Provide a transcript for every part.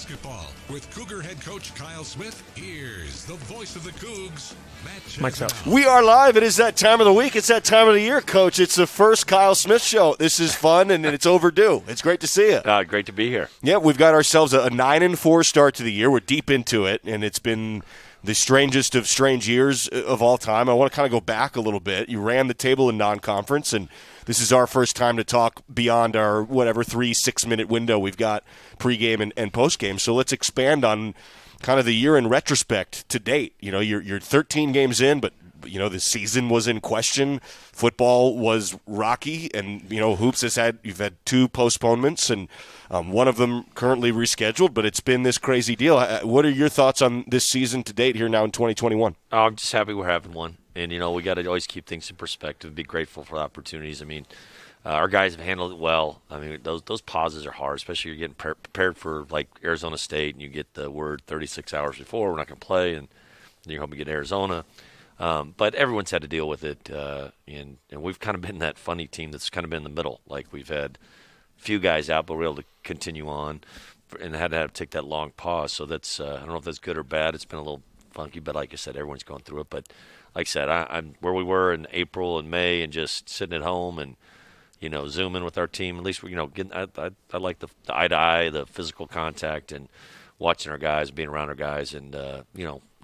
Basketball with Cougar head coach Kyle Smith. Here's the voice of the Cougs, Matt Mike's up. Chesnell. We are live. It is that time of the week. It's that time of the year, Coach. It's the first Kyle Smith show. This is fun, and it's overdue. It's great to see you. Great to be here. Yeah, we've got ourselves a 9-4 start to the year. We're deep into it, and it's been the strangest of strange years of all time. I want to kind of go back a little bit. You ran the table in non-conference, and this is our first time to talk beyond our, 3-6-minute window we've got pregame and postgame. So let's expand on kind of the year in retrospect to date. You know, you're 13 games in, but the season was in question. Football was rocky, and hoops you've had 2 postponements, and one of them currently rescheduled. But it's been this crazy deal. What are your thoughts on this season to date here now in 2021? I'm just happy we're having one, and we got to always keep things in perspective. Be grateful for the opportunities. I mean, our guys have handled it well. I mean, those pauses are hard, especially you're getting prepared for like Arizona State, and you get the word 36 hours before we're not going to play, and you're hoping to get Arizona. But everyone's had to deal with it, and we've kind of been that funny team that's kind of been in the middle. Like we've had a few guys out, but we're able to continue on, and had to take that long pause. So that's I don't know if that's good or bad. It's been a little funky, but like I said, everyone's going through it. But like I said, I'm where we were in April and May, and just sitting at home and zooming with our team. At least getting. I like the eye to eye, the physical contact, and watching our guys, being around our guys, and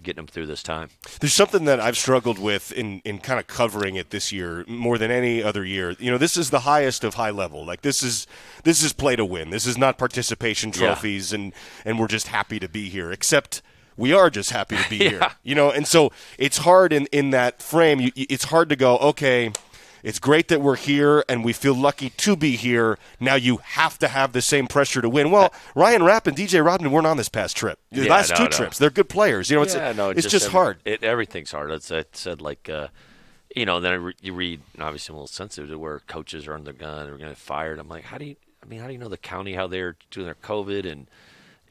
getting them through this time. There's something that I've struggled with in kind of covering it this year more than any other year. This is the highest of high level. Like this is play to win. This is not participation trophies, and we're just happy to be here. Except we are just happy to be here. And so it's hard in that frame. It's hard to go, okay, it's great that we're here and we feel lucky to be here. Now you have to have the same pressure to win. Well, Ryan Rapp and DJ Rodman weren't on this past trip. The last two trips. They're good players. It's just hard. Everything's hard. I said then you read, and obviously I'm a little sensitive to where coaches are on the gun or going to get fired. I'm like, how do you know the county, how they're doing their COVID,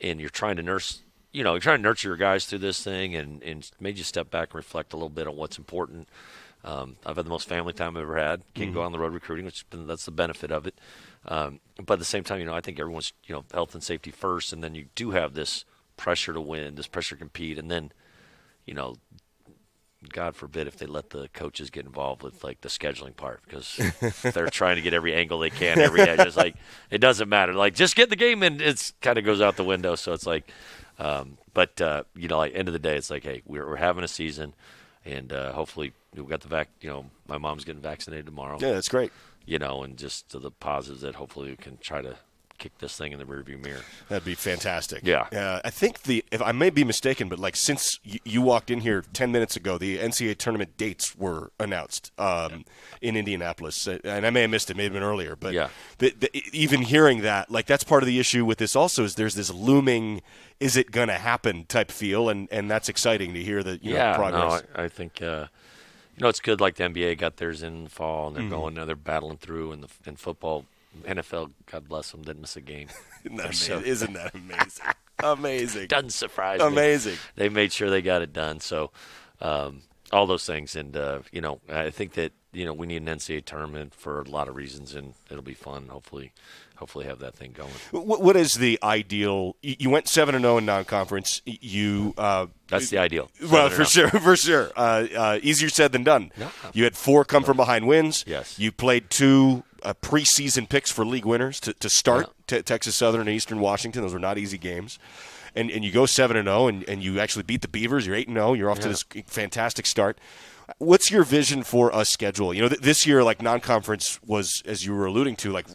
and you're trying to nurture your guys through this thing, and made you step back and reflect a little bit on what's important. I've had the most family time I've ever had. Can't go on the road recruiting, that's the benefit of it. But at the same time, I think everyone's health and safety first, and then you do have this pressure to win, this pressure to compete, and then God forbid if they let the coaches get involved with like the scheduling part, because they're trying to get every angle they can, every edge. It's like it doesn't matter. Like just get the game, and it's kind of goes out the window. So it's like, like end of the day, it's like, hey, we're having a season. And hopefully we got my mom's getting vaccinated tomorrow. Yeah, that's great. And just the positives that hopefully we can try to kick this thing in the rearview mirror. That'd be fantastic. Yeah. I think if I may be mistaken, but like since you walked in here 10 minutes ago, the NCAA tournament dates were announced in Indianapolis. And I may have missed it, may have been earlier. But even hearing that, like that's part of the issue with this also is there's this looming – is it going to happen type feel, and that's exciting to hear that progress. No, I think it's good. Like the NBA got theirs in the fall, and they're going now. They're battling through, and in football, NFL, God bless them, didn't miss a game. Isn't that amazing? Amazing. Doesn't surprise me. Amazing. They made sure they got it done. So all those things, and I think that we need an NCAA tournament for a lot of reasons, and it'll be fun. Hopefully have that thing going. What is the ideal? You went 7-0 in non-conference. That's the ideal. Well, for sure. Easier said than done. No. You had 4 come-from-behind wins. Yes. You played 2 preseason picks for league winners to start Texas Southern and Eastern Washington. Those were not easy games. And you go 7-0, and you actually beat the Beavers. You're 8-0. You're off to this fantastic start. What's your vision for a schedule? This year, like non-conference was, as you were alluding to, like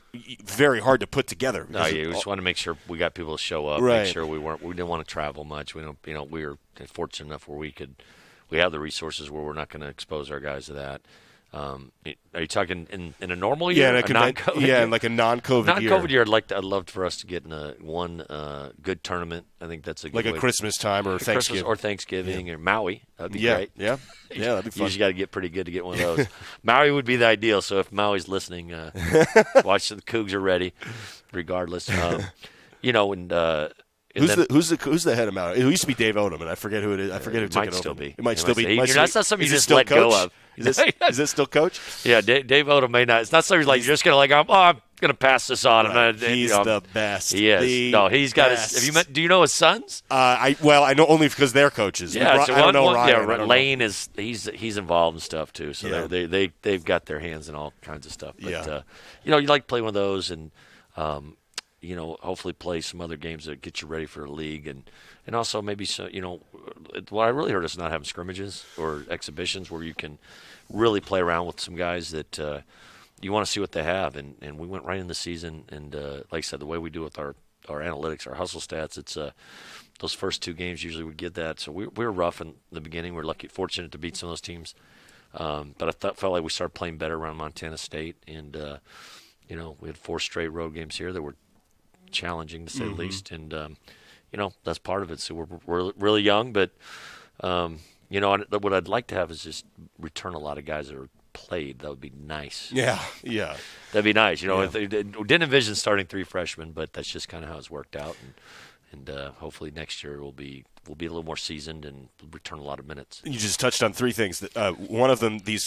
very hard to put together. No, we just want to make sure we got people to show up. Right. Make sure we didn't want to travel much. We were fortunate enough where we have the resources where we're not going to expose our guys to that. Are you talking in a normal year? Yeah, non-COVID year? in like a non-COVID year. Non-COVID year, I'd love for us to get in one good tournament. I think that's a good like a Christmas time or Thanksgiving or Maui. That'd be great. Yeah, that'd be fun. You just got to get pretty good to get one of those. Maui would be the ideal. So if Maui's listening, watch the Cougs are ready, regardless. Who's the head of Maui? It used to be Dave Odom, and I forget who it is. I forget who took it over. It might still be. That's not something you just let go of. Is it still coach? Yeah, Dave Odom may not. It's not something like you're just going to gonna pass this on. Right. He's the best. He is. He's got best. his. Have you met? Do you know his sons? I know only because they're coaches. Yeah, I don't know Ryan. Yeah, Lane is. He's involved in stuff too. So they've got their hands in all kinds of stuff. But you like to play one of those and. Hopefully play some other games that get you ready for the league, and also maybe what I really heard is not having scrimmages or exhibitions where you can really play around with some guys that you want to see what they have, and we went right in the season, and like I said, the way we do with our analytics, our hustle stats, it's those first 2 games usually we get that, so we were rough in the beginning. We were fortunate to beat some of those teams, but I felt like we started playing better around Montana State, and we had 4 straight road games here that were challenging to say the least, and that's part of it. So we're really young, but what I'd like to have is just return a lot of guys that are played. That would be nice. Yeah, that'd be nice. We didn't envision starting 3 freshmen, but that's just kind of how it's worked out, and hopefully next year we'll be a little more seasoned and return a lot of minutes. You just touched on 3 things. One of them, the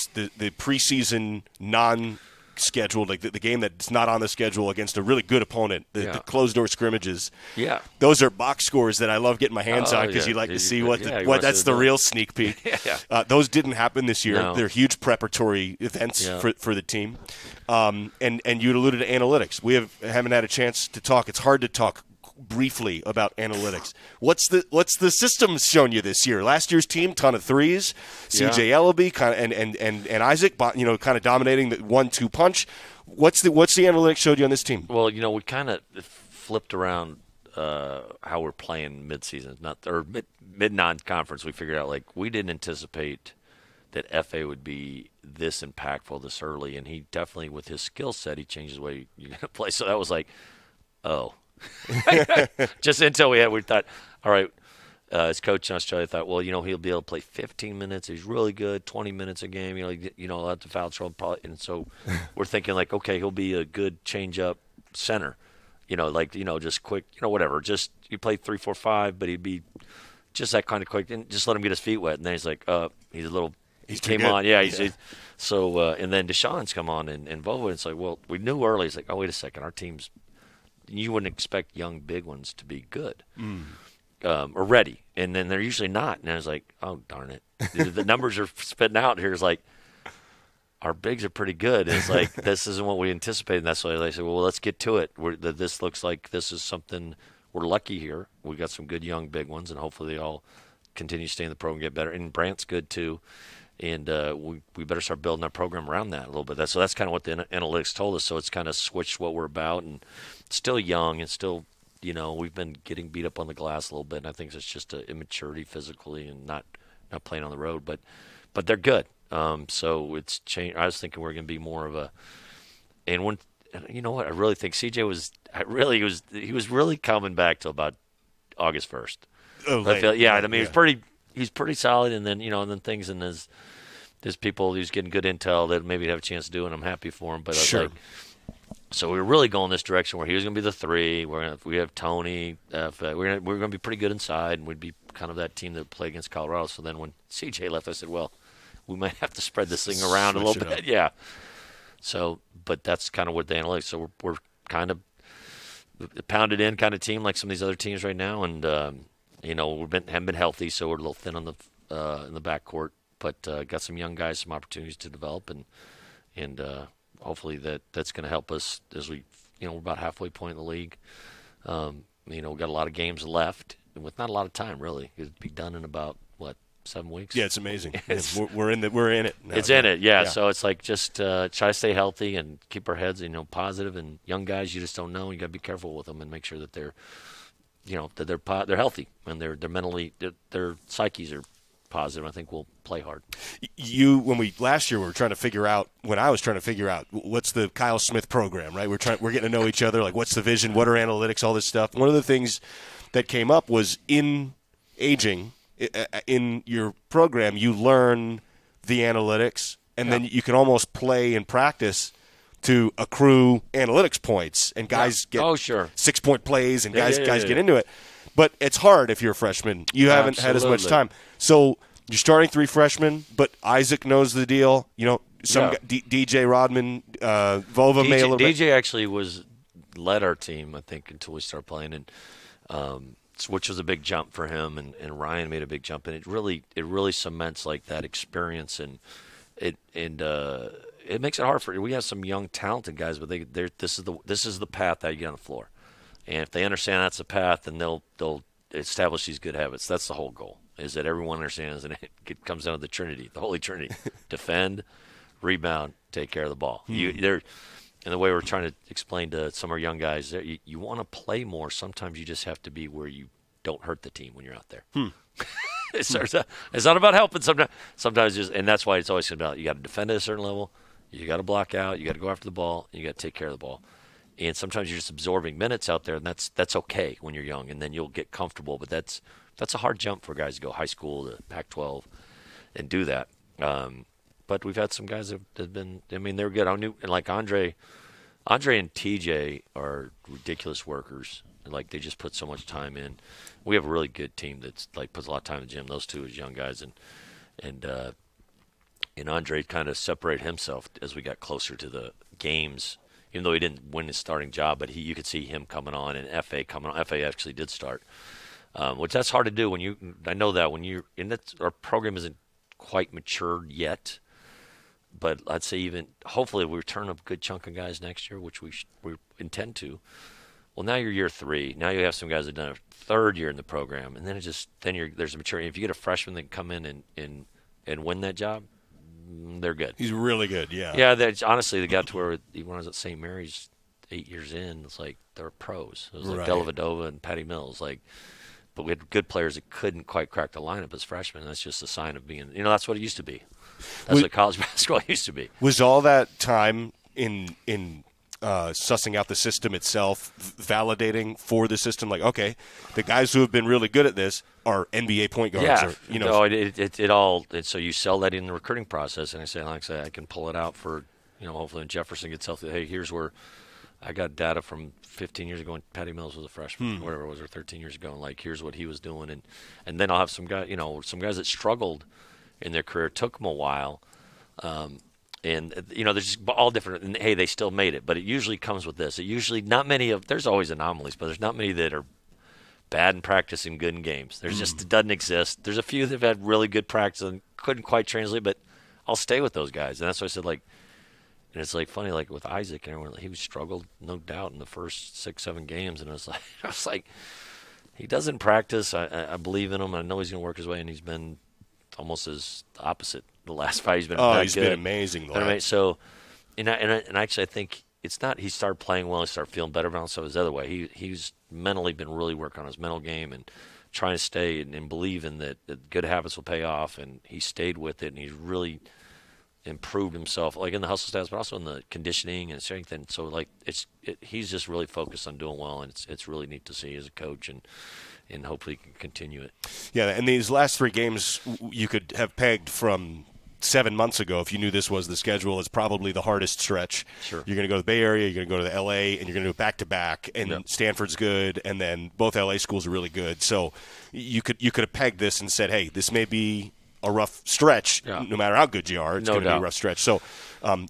preseason non-scheduled, like the game that's not on the schedule against a really good opponent, the closed-door scrimmages. Yeah. Those are box scores that I love getting my hands on because you like to see that's the real sneak peek. Those didn't happen this year. No. They're huge preparatory events for the team. And you alluded to analytics. We haven't had a chance to talk. It's hard to talk briefly about analytics. What's the system shown you this year? Last year's team, ton of threes. CJ Ellaby and Isaac, kind of dominating the 1-2 punch. What's the analytics showed you on this team? Well, we kind of flipped around how we're playing mid-season, mid non-conference. We figured out we didn't anticipate that FA would be this impactful this early, and he definitely, with his skill set, he changed the way you're going to play. So that was oh. Just until we thought, all right, his coach in Australia thought, well, he'll be able to play 15 minutes. He's really good, 20 minutes a game. He'll have to foul trouble probably. And so we're thinking okay, he'll be a good change-up center. Just quick, whatever. Just you play 3, 4, 5, but he'd be just that kind of quick. And just let him get his feet wet. And then he's he's a little. He came on, so and then Deshaun's come on and Vova. It's well, we knew early. It's oh, wait a second, our team's. You wouldn't expect young big ones to be good or ready, and then they're usually not. And I was oh, darn it. The numbers are spitting out here. It's our bigs are pretty good. It's this isn't what we anticipated. And that's why they said, well, let's get to it. This looks like this is something we're lucky here. We got some good young big ones, and hopefully they all continue to stay in the program and get better. And Brant's good too. And we better start building our program around that a little bit. So that's kind of what the analytics told us. So it's kind of switched what we're about, and still young and still, we've been getting beat up on the glass a little bit. And I think it's just an immaturity physically and not playing on the road. But they're good. So it's changed. I was thinking we're going to be more of a. And when you know what, I really think CJ was. He was really coming back till about August 1st. Oh, I mean, he's pretty solid, and then and then things in his people he's getting good intel that maybe have a chance to do, and I'm happy for him. But sure. So we were really going this direction where he was going to be the 3. We have Tony. We're going to be pretty good inside, and we'd be kind of that team that played against Colorado. So then when CJ left, I said, well, we might have to spread this thing around a little bit. Yeah. So, but that's kind of what the analytics. So we're kind of pounded in kind of team like some of these other teams right now, and haven't been healthy, so we're a little thin on the in the backcourt, but got some young guys, some opportunities to develop, and hopefully that's going to help us as we, we're about halfway point in the league. We've got a lot of games left, and with not a lot of time really. It'd be done in about 7 weeks. Yeah, it's amazing. We're in it. Now. It's in it, yeah. So it's just try to stay healthy and keep our heads, positive. And young guys, you just don't know. You got to be careful with them and make sure that they're. That they're healthy and they're mentally, their psyches are positive. I think we'll play hard. Last year we were trying to figure out, when I was trying to figure out what's the Kyle Smith program, right? We're getting to know each other, what's the vision, what are analytics, all this stuff. One of the things that came up was in aging, in your program, you learn the analytics, and then you can almost play and practice to accrue analytics points, and guys get 6-point plays, and guys get into it. But it's hard if you're a freshman. You haven't had as much time. So you're starting 3 freshmen, but Isaac knows the deal. DJ Rodman, Vova may a little bit. DJ actually led our team, I think, until we started playing, and which was a big jump for him, and Ryan made a big jump, and it really cements like that experience, and it makes it hard for. We have some young talented guys, but this is the path that you get on the floor, and if they understand that's the path, then they'll establish these good habits. That's the whole goal, is that everyone understands, and it comes down to the Trinity, the Holy Trinity: defend, rebound, take care of the ball. And the way we're trying to explain to some of our young guys, you want to play more. Sometimes you just have to be where you don't hurt the team when you're out there. It's not about helping. Sometimes and that's why it's always about you got to defend at a certain level, you got to block out, you got to go after the ball, and you got to take care of the ball. And sometimes you're just absorbing minutes out there, and that's okay when you're young, and then you'll get comfortable. But that's a hard jump for guys to go high school to Pac-12 and do that. But we've had some guys that have been. I mean, they're good. And like Andre and TJ are ridiculous workers. Like they just put so much time in. We have a really good team that's like puts a lot of time in the gym. Those two as young guys, and Andre kind of separated himself as we got closer to the games. Even though he didn't win his starting job, but you could see him coming on, and FA coming on. FA actually did start, which that's hard to do I know that when you're in it. Our program isn't quite matured yet. But I'd say hopefully we return a good chunk of guys next year, which we intend to. Well, now you're year 3. Now you have some guys that have done a third year in the program, and then there's a maturity. If you get a freshman that can come in and win that job, they're good. He's really good, yeah. Yeah, honestly, they got to where when I was at St. Mary's 8 years in, it's like they're pros. It was like Dellavedova and Patty Mills, but we had good players that couldn't quite crack the lineup as freshmen. That's just a sign of being, that's what it used to be. That's what college basketball used to be. Was all that time in sussing out the system itself, validating for the system? Like, okay, the guys who have been really good at this are NBA point guards. Yeah, so you sell that in the recruiting process, and I say, I can pull it out for, hopefully when Jefferson gets healthy. Hey, here's where I got data from 15 years ago when Patty Mills was a freshman, whatever it was, or 13 years ago, and like here's what he was doing, and then I'll have some guys that struggled in their career, took them a while, and there's just all different. And hey, they still made it, but it usually comes with this. There's always anomalies, but there's not many that are bad in practice and good in games. There's just it doesn't exist. There's a few that have had really good practice and couldn't quite translate, but I'll stay with those guys, and that's why I said and it's funny with Isaac and everyone, he struggled no doubt in the first 6-7 games, and I was like, he doesn't practice. I believe in him. I know he's going to work his way, and he's been almost as opposite the last 5. He's been been amazing. So, and actually I think it's not he started playing well, he started feeling better about himself. It's the other way. He's mentally been really working on his mental game and trying to stay and believe in that good habits will pay off, and he stayed with it, and he's really improved himself, like in the hustle stats, but also in the conditioning and strength. And so, he's just really focused on doing well, and it's really neat to see as a coach, and hopefully he can continue it. Yeah, and these last 3 games you could have pegged from 7 months ago if you knew this was the schedule. It's probably the hardest stretch. Sure. You're going to go to the Bay Area, you're going to go to the L.A., and you're going to do it back-to-back, and Stanford's good, and then both L.A. schools are really good. So you could have pegged this and said, hey, this may be a rough stretch, no matter how good you are. It's going to be a rough stretch. So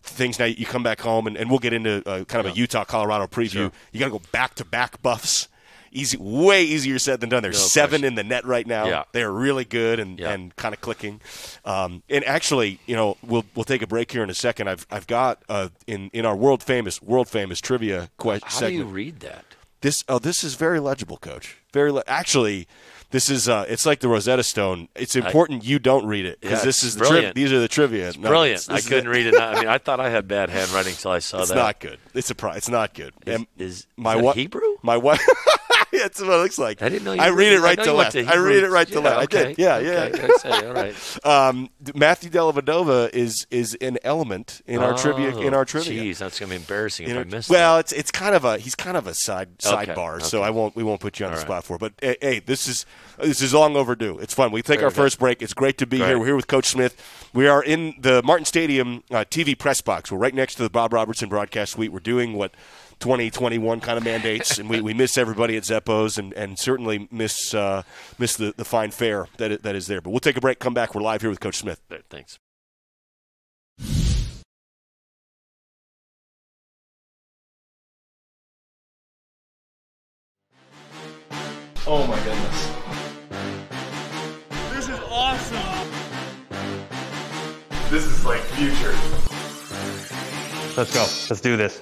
things now, you come back home, and we'll get into kind of a Utah-Colorado preview. Sure. You got to go back-to-back buffs. Way easier said than done. There's 7 in the net right now. Yeah. They're really good and kind of clicking. And actually, we'll take a break here in a second. I've got in our world famous trivia question. How do you read that? This is very legible, Coach. Actually, this is it's like the Rosetta Stone. It's important you don't read it because this is these are the trivia. It's brilliant. I couldn't read it. I mean, I thought I had bad handwriting until I saw that. It's not good. It's not good. Is that Hebrew? My wife. That's what it looks like. I didn't know. I read it right to left. I read it right to left. Okay. I did. Yeah, yeah. All right. Matthew Dellavedova is an element in our trivia. Jeez, that's gonna be embarrassing if I missed. Well, he's kind of a sidebar. Okay. So we won't put you on the spot for it. But hey, this is long overdue. It's fun. We take our first break. It's great to be here. We're here with Coach Smith. We are in the Martin Stadium TV press box. We're right next to the Bob Robertson broadcast suite. We're doing what 2021 kind of mandates, and we miss everybody at Zeppo's and certainly miss the fine fare that is there. But we'll take a break, come back. We're live here with Coach Smith. Thanks. Oh my goodness. This is awesome. This is like future. Let's go. Let's do this.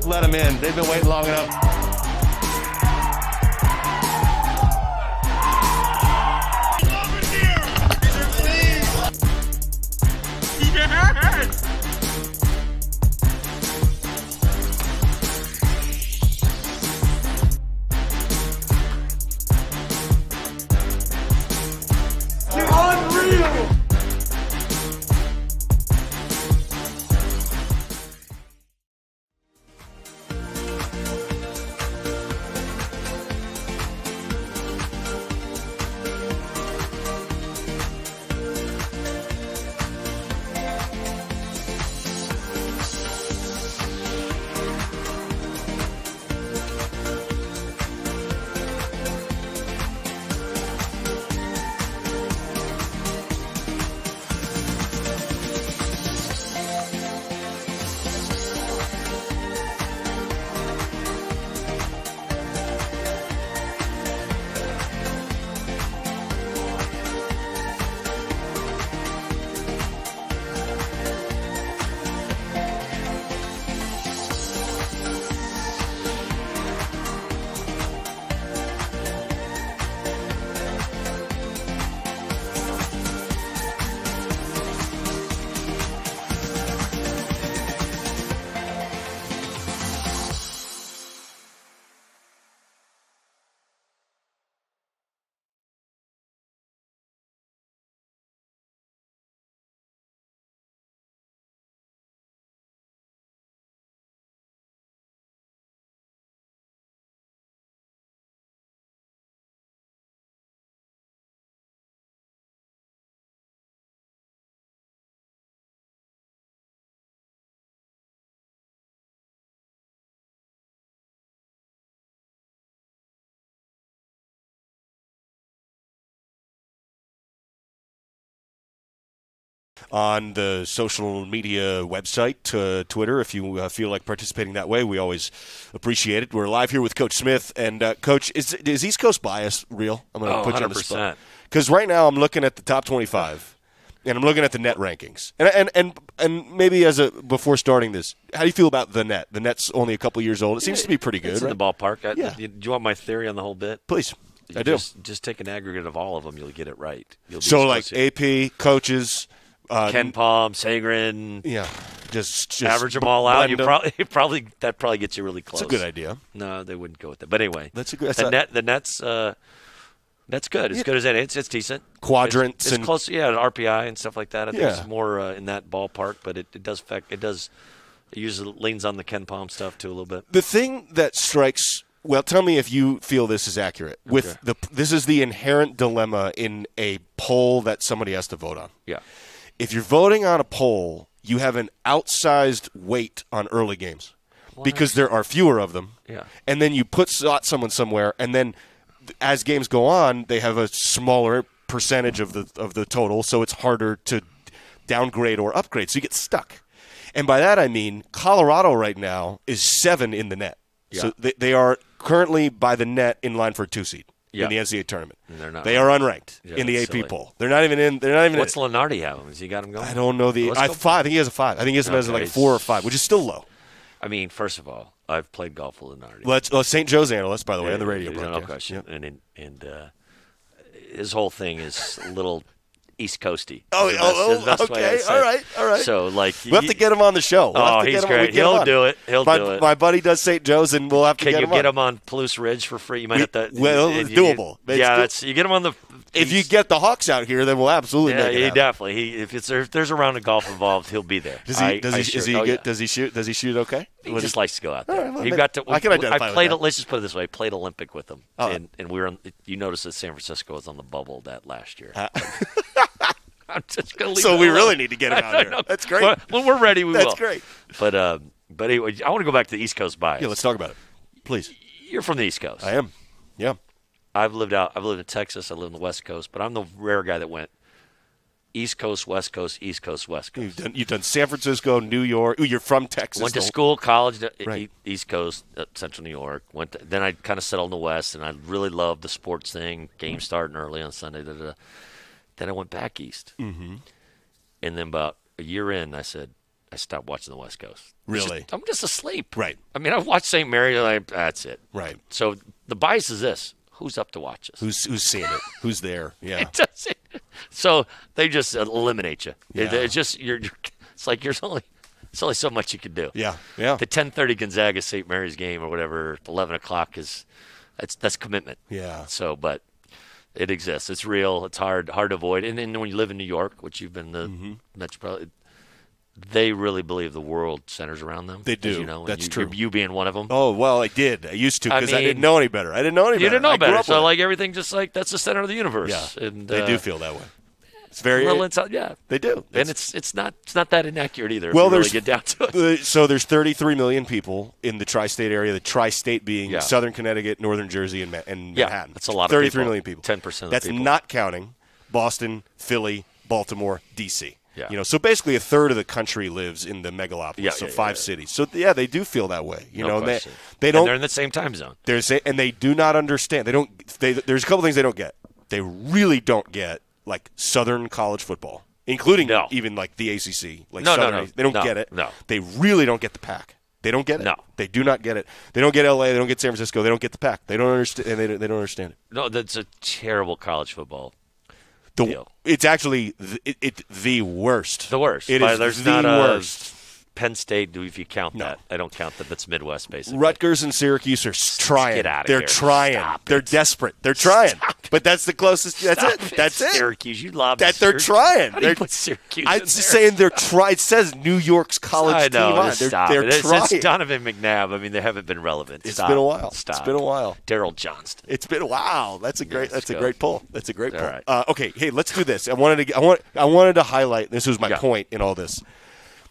Let them in. They've been waiting long enough. Yes! Unreal! On the social media website, Twitter, if you feel like participating that way, we always appreciate it. We're live here with Coach Smith. And, Coach, is East Coast bias real? I'm going to put you on the spot. Because right now I'm looking at the top 25, and I'm looking at the net rankings. And maybe before starting this, how do you feel about the net? The net's only a couple years old. It seems to be pretty good, it's right? in the ballpark. Yeah. Do you want my theory on the whole bit? Please. I do. Just take an aggregate of all of them. You'll get it right. So, like AP, coaches – Ken Palm, Sangren, yeah, just average them all out. That probably gets you really close. It's a good idea. No, they wouldn't go with that. But anyway, that's a good. The net's that's good. As good as any. It's decent. Quadrants it's and close. Yeah, RPI and stuff like that. I think it's more in that ballpark. But it does it usually leans on the Ken Palm stuff too a little bit. The thing that strikes. Well, tell me if you feel this is accurate. With this is the inherent dilemma in a poll that somebody has to vote on. Yeah. If you're voting on a poll, you have an outsized weight on early games because there are fewer of them. Yeah. And then you put someone somewhere, and then as games go on, they have a smaller percentage of the total, so it's harder to downgrade or upgrade. So you get stuck. And by that I mean Colorado right now is 7 in the net. Yeah. So they are currently by the net in line for a 2 seed. In the NCAA tournament. They are unranked in the AP poll. They're not even in. What's Lenardi have him? Has he got him going? I don't know. 5. I think he has a 5. I think he has him as like 4 or 5, which is still low. I mean, first of all, I've played golf with Lenardi. St. Joe's analyst, by the way, on the radio broadcast. No question. Yep. And his whole thing is a little East Coasty. Okay. All right. So, like, we'll have to get him on the show. He's great. He'll do it. He'll do it. My buddy does St. Joe's, and we'll have to get him on. Can you get him on Palouse Ridge for free? You might have to. Well, it's doable. You get him on the. If you get the Hawks out here, then we'll absolutely make it happen. Definitely. If there's a round of golf involved, he'll be there. Does he shoot? Does he shoot okay? He just likes to go out there. Right, well, I can identify with that. Let's just put it this way: I played Olympic with him, and we were. You noticed that San Francisco was on the bubble that last year. I'm just gonna leave so we really need to get him out here. That's great. When we're ready, we will. That's great. But anyway, I want to go back to the East Coast bias. Yeah, let's talk about it, please. You're from the East Coast. I am. Yeah. I've lived in Texas. I live in the West Coast, but I'm the rare guy that went East Coast, West Coast, East Coast, West Coast. You've done San Francisco, New York. Ooh, you're from Texas. Went to school, college, Right. East Coast, Central New York. Then I kind of settled in the West, and I really loved the sports thing. Games starting early on Sunday. Then I went back east. Mm-hmm. And then about a year in, I said, I stopped watching the West Coast. Really? I'm just asleep. Right. I mean, I watched St. Mary, like, that's it. Right. So the bias is this. Who's up to watch us? Who's seeing it? Who's there? Yeah. It doesn't. So they just eliminate you. Yeah. It's just it's like there's only so much you can do. Yeah. Yeah. The 10:30 Gonzaga St. Mary's game or whatever, 11 o'clock that's commitment. Yeah. So, but it exists. It's real. It's hard to avoid. And then when you live in New York, which you've been the metropolitan, they really believe the world centers around them. They do. As you know, That's true. You being one of them. Oh, well, I did. I used to because I mean, didn't know any better. I didn't know any better. You didn't know I grew better. up So with it. like everything, just like that's the center of the universe. Yeah. And they do feel that way. It's very well, yeah. They do. And it's not that inaccurate either. Well, if you there's really get down to it. So there's 33 million people in the tri-state area. The tri-state being Southern Connecticut, Northern Jersey, and Manhattan. That's a lot of 33 million people. 10% of the That's people. not counting Boston, Philly, Baltimore, D.C. Yeah. So basically a third of the country lives in the megalopolis, five cities. So they do feel that way. No and question. they don't. And they're in the same time zone. And they do not understand. There's a couple things they don't get. They really don't get like Southern college football, including even like the ACC. Like Southern, they don't get it. No. They really don't get the Pac. They don't get it. No. They do not get it. They don't get LA. They don't get San Francisco. They don't get the Pac. They don't understand. And they don't understand it. No, that's a terrible college football. It's actually the worst. The worst. It is There's the not worst. Penn State, if you count that. I don't count that. That's Midwest, basically. Rutgers and Syracuse are trying. Get out of They're here. trying. Stop They're it. desperate. They're trying. But that's the closest. That's Stop it. That's it. Syracuse, you love That they're Syracuse. trying. How do you put Syracuse I'm in just there? saying they're trying. It says New York's college I know. team on. Stop They're it. trying. It's Donovan McNabb. I mean, they haven't been relevant. It's Stop. been a while. Stop. It's been a while. Daryl Johnston. It's been wow. That's a great. That's a great pull. That's a great pull. All right. Okay. Hey, let's do this. I wanted to highlight. This was my point in all this.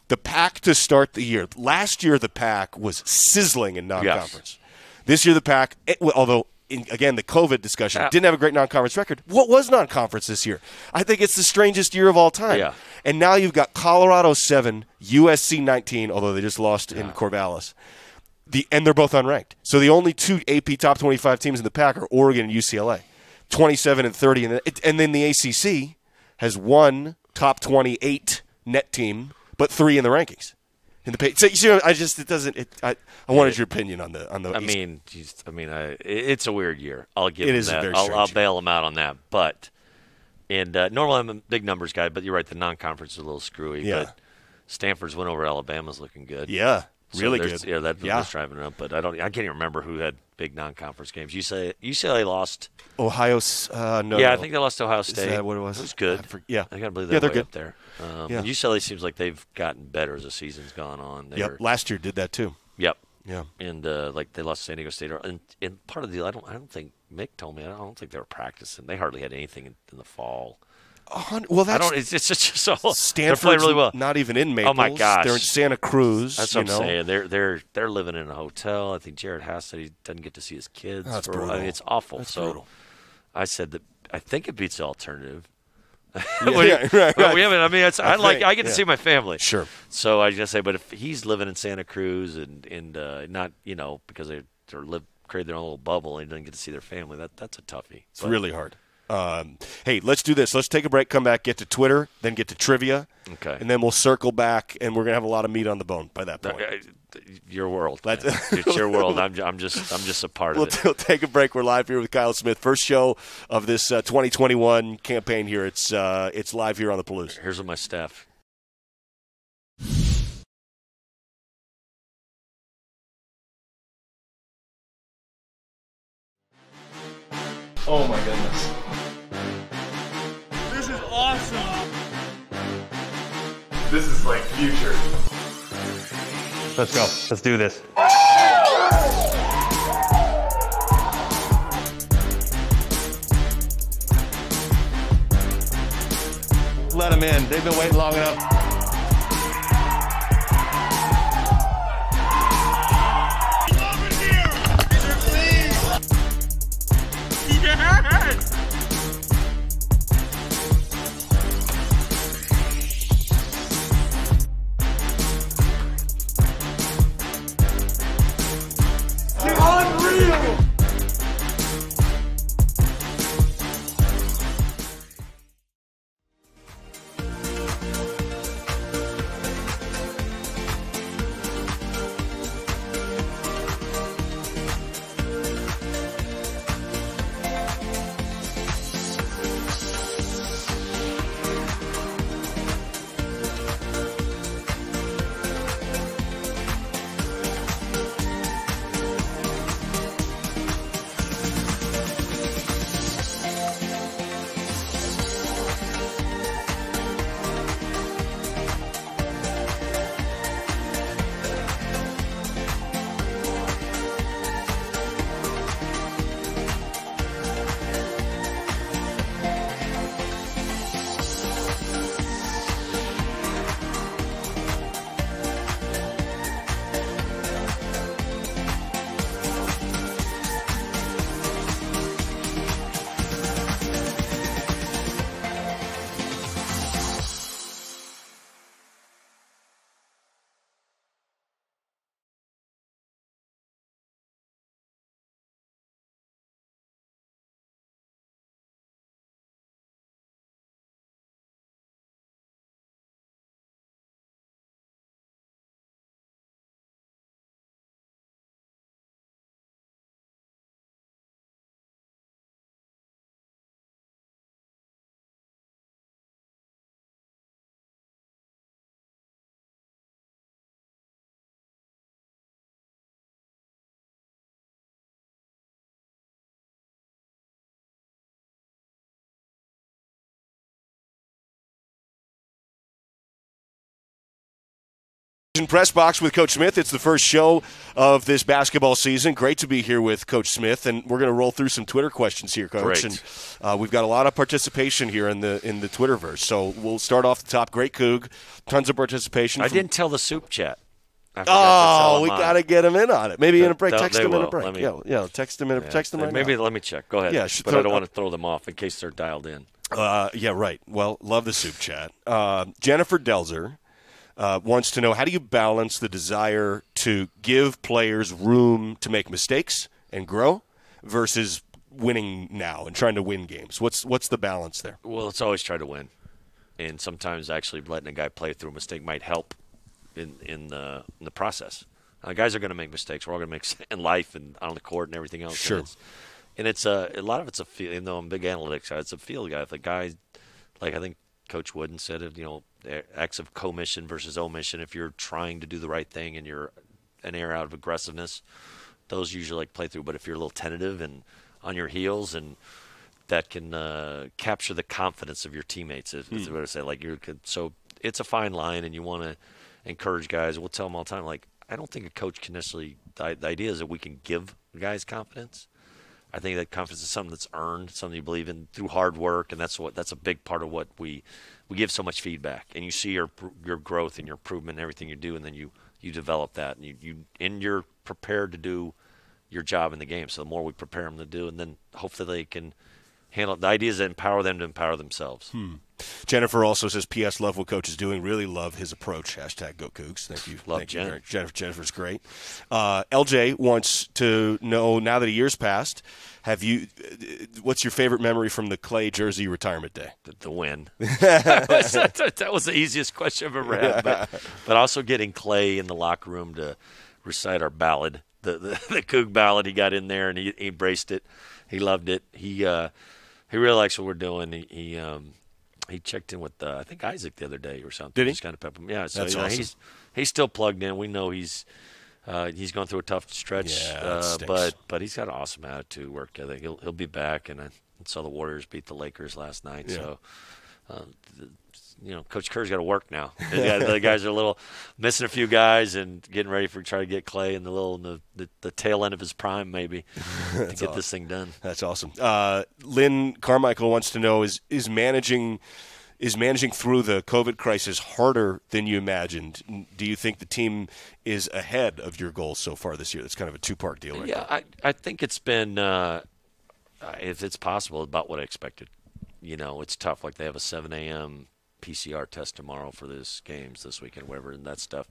The Pac to start the year. Last year, the Pac was sizzling in non-conference. Yes. This year, the Pac, although, again, the COVID discussion, didn't have a great non-conference record. What was non-conference this year? I think it's the strangest year of all time. Yeah. And now you've got Colorado 7, USC 19, although they just lost in Corvallis. And they're both unranked. So the only two AP top 25 teams in the Pac are Oregon and UCLA, 27 and 30. And then the ACC has one top 28 net team, but 3 in the rankings. In the page. So you see, I wanted your opinion on the. It's a weird year. I'll give him that. Very I'll bail him out on that. But normally I'm a big numbers guy, but you're right. The non-conference is a little screwy. Yeah. But Stanford's win over Alabama's looking good. Yeah, really good. Yeah, that's driving it up. But I can't even remember who had big non-conference games. UCLA lost. Ohio. No. Yeah, I think they lost to Ohio State. Is that what it was? It was good. Yeah, I gotta believe they're they're way good up there. UCLA seems like they've gotten better as the season's gone on. Last year did that too. Yep. Yeah. And they lost to San Diego State. And part of the deal, I don't think Mick told me. I don't think they were practicing. They hardly had anything in the fall. Well, that's It's just so Stanford's they're playing really well. Not even in Maples. Oh my gosh, they're in Santa Cruz. That's what I'm saying. They're living in a hotel. I think Jared Haas said he doesn't get to see his kids. That's brutal. It's awful. That's so brutal. I said that I think it beats the alternative. Right. Well, we haven't. I mean, I get to see my family. Sure. So I just say, but if he's living in Santa Cruz and not because they create their own little bubble and he doesn't get to see their family, that's a toughie. It's really hard. Hey, let's do this. Let's take a break, come back, get to Twitter, then get to trivia. Okay. And then we'll circle back, and we're going to have a lot of meat on the bone by that point. Your world. It's your world. I'm just a part of it. We'll take a break. We're live here with Kyle Smith. First show of this 2021 campaign here. It's live here on the Palouse. Here's what my staff. Oh my goodness. This is awesome. This is like future. Let's go. Let's do this. Let them in. They've been waiting long enough. Yes! Press Box with Coach Smith. It's the first show of this basketball season. Great to be here with Coach Smith, and we're going to roll through some Twitter questions here, Coach. Great. And we've got a lot of participation here in the Twitterverse. So we'll start off the top. Great Coug, tons of participation. I didn't tell the soup chat. Oh, we got to get him in on it. Maybe in a break. Text him in a will. break. Yeah, text him in. Text him right Maybe now. let me check. Go ahead. Yeah, but I don't want to throw them off in case they're dialed in. Yeah, right. Well, love the soup chat. Jennifer Delzer wants to know, how do you balance the desire to give players room to make mistakes and grow versus winning now and trying to win games? What's the balance there? Well, it's always try to win, and sometimes actually letting a guy play through a mistake might help in the process. Guys are going to make mistakes. We're all going to make in life and on the court and everything else. Sure. And it's a lot of it's a feel. Even though I'm a big analytics guy, it's a feel guy. If a guy, like I think Coach Wooden said, acts of commission versus omission. If you're trying to do the right thing and you're an air out of aggressiveness, those usually play through. But if you're a little tentative and on your heels, and that can capture the confidence of your teammates, is what I say. So it's a fine line, and you want to encourage guys. We'll tell them all the time. I don't think a coach can necessarily. The idea is that we can give guys confidence. I think that confidence is something that's earned, something you believe in through hard work, and that's a big part of what we give so much feedback. And you see your growth and your improvement in everything you do, and then you develop that, and you're prepared to do your job in the game. So the more we prepare them to do, and then hopefully they can handle it. The idea is to empower them to empower themselves. Jennifer also says, P.S. Love what Coach is doing. Really love his approach. #GoCougs. Thank you. Love Jen. Jennifer's great. LJ wants to know, now that a year's passed, what's your favorite memory from the Clay jersey retirement day? The win. That was the easiest question I've ever had. But also getting Clay in the locker room to recite our ballad, the Coug ballad. He got in there and he embraced it. He loved it. He really likes what we're doing. He checked in with I think Isaac the other day or something. Did he? Just kind of pep him. Yeah, so That's awesome. he's still plugged in. We know he's going through a tough stretch, but he's got an awesome attitude, work ethic. He'll be back. And I saw the Warriors beat the Lakers last night. Yeah. So, Coach Kerr's got to work now. The guys are a little missing a few guys and getting ready for try to get Clay in the tail end of his prime maybe to get this thing done. That's awesome. Lynn Carmichael wants to know, is managing through the COVID crisis harder than you imagined? Do you think the team is ahead of your goals so far this year? That's kind of a two-part deal right now. I think it's been, if it's possible, about what I expected. It's tough. Like they have a 7 a.m. PCR test tomorrow for this games this weekend, whatever, and that stuff.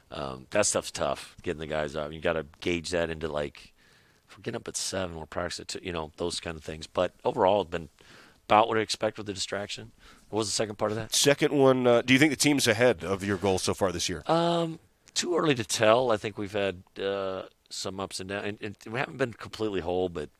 That stuff's tough, getting the guys up. You got to gauge that into, if we're getting up at 7, we're practicing at 2, those kind of things. But overall, it's been about what I expect with the distraction. What was the second part of that? Second one, do you think the team's ahead of your goals so far this year? Too early to tell. I think we've had some ups and downs, and we haven't been completely whole, but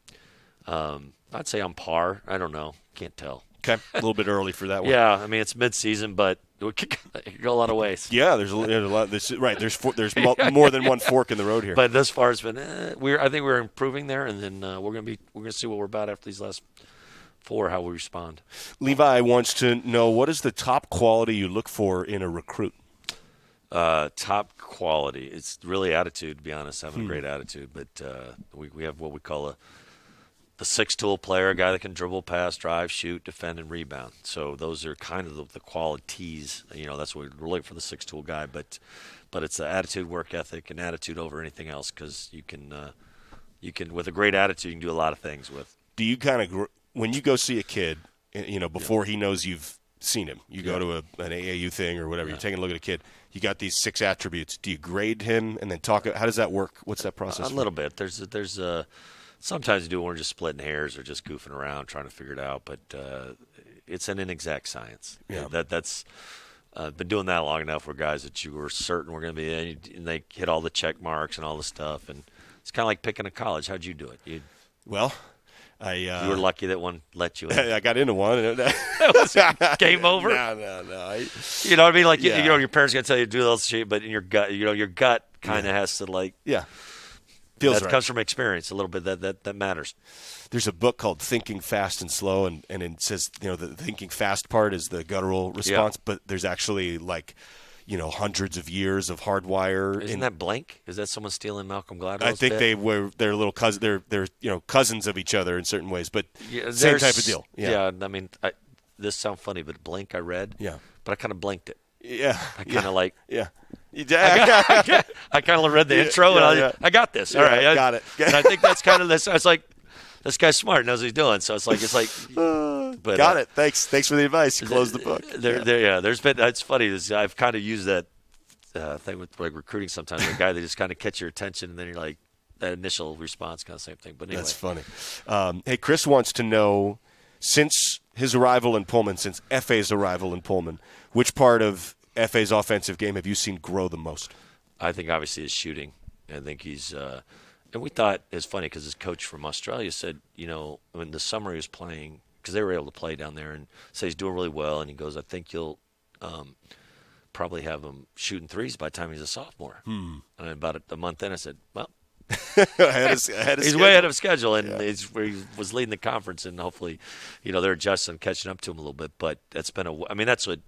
I'd say on par. I don't know. Can't tell. Okay, a little bit early for that one. Yeah, I mean it's mid-season, but it could go a lot of ways. Yeah, there's a lot. There's more than one fork in the road here. But thus far, it's been. I think we're improving there, and then we're gonna see what we're about after these last 4, how we respond. Levi wants to know, what is the top quality you look for in a recruit? Top quality. It's really attitude. To be honest, having a great attitude. But we have what we call the 6-tool player, a guy that can dribble, pass, drive, shoot, defend, and rebound. So those are kind of the qualities. That's what we're looking for, the 6-tool guy. But it's the attitude, work ethic, and attitude over anything else, because you can with a great attitude, you can do a lot of things with. Do you kind of when you go see a kid, before he knows you've seen him, you go to an AAU thing or whatever, you're taking a look at a kid, you got these 6 attributes. Do you grade him and then talk? How does that work? What's that process? A little bit. There's sometimes you do when we're just splitting hairs or just goofing around trying to figure it out, but it's an inexact science. Yeah. That's been doing that long enough, where guys that you were certain were going to be in, and they hit all the check marks and all the stuff, and it's kind of like picking a college. How'd you do it? You were lucky that one let you in. I got into one. That was game over. No. You know what I mean? Like your parents going to tell you to do all this shit, but in your gut, your gut kind of has to feels that right. comes from experience a little bit. That matters. There's a book called Thinking Fast and Slow, and it says the thinking fast part is the guttural response, but there's actually hundreds of years of hardwire. Isn't that blank? Is that someone stealing Malcolm Gladwell's I think bit? they're little cousins. They're cousins of each other in certain ways, but same type of deal. Yeah, I mean, this sounds funny, but blank I read. Yeah. But I kind of blanked it. Yeah. I kind of like. Yeah. I kind of read the intro and I got this. All right, got it. And I think that's kind of this. I was like, this guy's smart, knows what he's doing. So it's like. But, got it. Thanks for the advice. Close the book. There's been. It's funny. I've kind of used that thing with like recruiting sometimes. A guy that just kind of catch your attention, and then you're like that initial response, kind of same thing. But anyway, that's funny. Hey, Chris wants to know, since his arrival in Pullman, since FA's arrival in Pullman, which part of FA's offensive game have you seen grow the most? I think obviously his shooting. I think he's and we thought it's funny because his coach from Australia said, when the summer he was playing, because they were able to play down there, and say he's doing really well, and he goes, I think you'll probably have him shooting threes by the time he's a sophomore. And about a month in, I said, well, he's way ahead of schedule, and he was leading the conference, and hopefully, they're adjusting, catching up to him a little bit. But that's that's what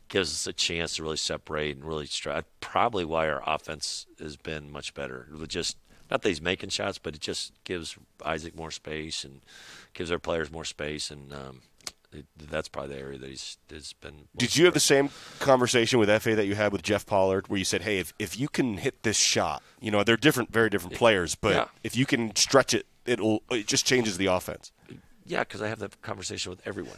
gives us a chance to really separate and really strive. Probably why our offense has been much better. Just not that he's making shots, but it just gives Isaac more space and gives our players more space, and that's probably the area that he's been. Did you have the same conversation with FA that you had with Jeff Pollard, where you said, "Hey, if you can hit this shot, they're very different players, but if you can stretch it, it just changes the offense." Yeah, because I have that conversation with everyone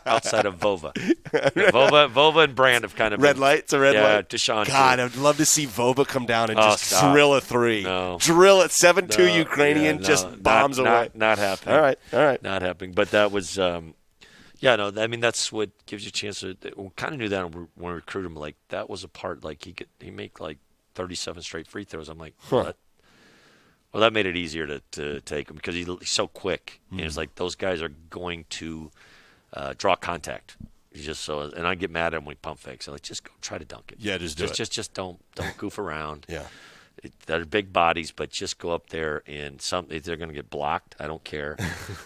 outside of Vova. Vova and Brand have kind of red light. It's a red light. Deshaun. God, too. I'd love to see Vova come down and just drill a three. No. Drill it 7-2 Ukrainian, just bombs away. Not happening. All right. Not happening. But that was, that's what gives you a chance to. We kind of knew that when we recruited him. Like that was a part. Like he make like 37 straight free throws. I'm like, well, that made it easier to take him because he's so quick. And it's like those guys are going to draw contact. He's just and I get mad at him when he pump fakes. I'm like, just go try to dunk it. Yeah, just do it. Just don't goof around. Yeah. They're big bodies, but just go up there and they're going to get blocked. I don't care.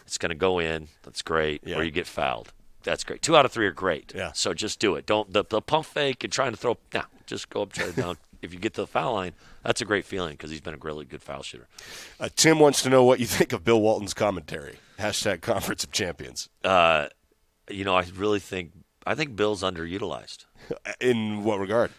It's going to go in. That's great. Yeah. Or you get fouled. That's great. 2 out of 3 are great. Yeah. So just do it. Don't the pump fake and trying to throw. No, just go up, try to dunk. If you get to the foul line, that's a great feeling because he's been a really good foul shooter. Tim wants to know what you think of Bill Walton's commentary. # Conference of Champions. I think Bill's underutilized. In what regard?